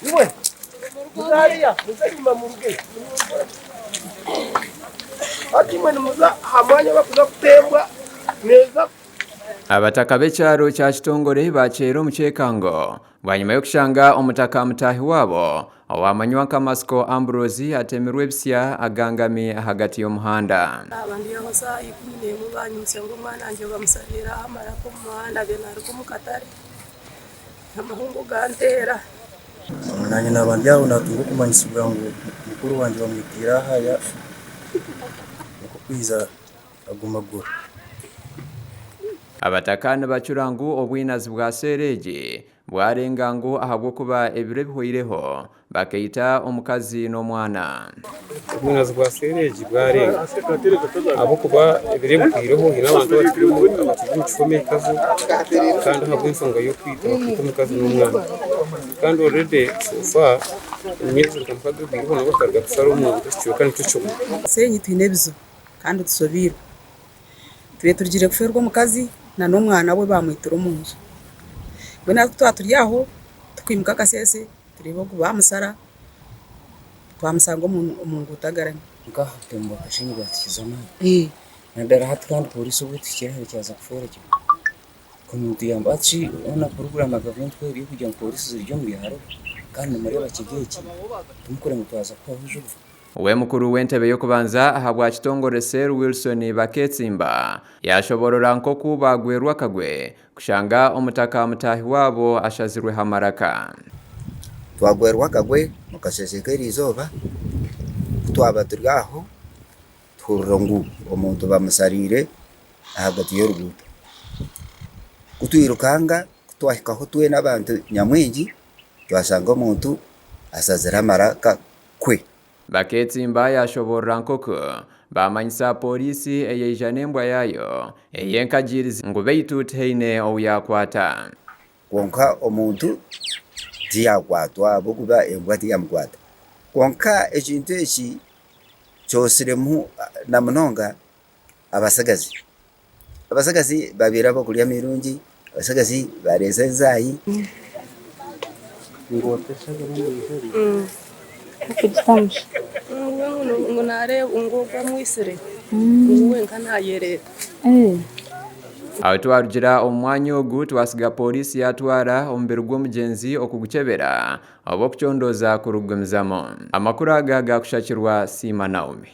Iwe. Muzariya, muzanyuma mu ruge. Ati mwe muza hamanya bakuza kutembwa neza. Abataka b'ekyalo kya Kitongole bakyera omucekango bwanyuma y'okushanga omutaka mutahi wabo owamanywa nka Masco Ambrose atemerwa ebisya agangami hagati y'omuhanda. Abandi yahoza 11 banyuze ngo mwana anje bamusarira amara ku muhanda benari ku mukatare amahungu gantera nanye nabandi yaho natungo kumanyisibwa ngo mukuru wanje bamwitira haya kwiza agumagura. Abatakana bacurangu obwinazi bwa sereje bwarengango ahabwo kuba ebire bihoireho bakayita omukazi n'omwana. Obwinazi bwa sereje bwarenga abo kuba ebire bihoireho hina abantu batirimu abatirimu kifome kazo kandi ahabwo ensonga yo kwita omukazi n'omwana kandi already sofa imyezi kampadu biriho nabo karga kusara umuntu cyo kandi cyo senyi tinebizo kandi tusobira twe turigire kuferwa mukazi na n'umwana we bamwitira umunje bena twaturiyaho tukwimuka kasese turiho bamusara twamusanga umuntu utagaranye ngaho tembo kashinyi batikizana nadara hatu kandi polisi ubu tukiraho cyaza kufora cyo komuntu yambaci ona program agavent ko iri kujya polisi ziryo mu yaro kandi muri bakigeki tumukore mutwaza ko hujuru. Uwe mukuru w'entebe yo kubanza ahabwa Kitongole Sir Wilson Baketsimba yashoborora nkoku bagwerwa kagwe kushanga omutaka mutahi wabo ashazirwe hamaraka. Twagwerwa kagwe mukasesekera izoba twaba turiaho turongu omuntu bamusarire hagati y'uruguto kutwirukanga twahikaho tuwe n'abantu nyamwingi twasanga omuntu asazira hamaraka kwe. Baketsimba yashoborora nkoko bamanyisa polisi eyejane embwa yayo eyenkajirizi ngo beituteine ouyakwata konka omuntu tiyakwatwa abo kuba embwa tiyamukwata konka ekintu eki kyosiremu na munonga abasagazi babira bakulya mirungi abasagazi bareza enzayi kugitamusha ngo nare ungoga mwisire uwe nkanayerera aho twarugira omwanya ogu twasiga polisi yatwara omumbere gw'omugenzi okugukyebera oba okucyondoza kurugumizamo. Amakuru aga gakushakirwa Sima Naomi.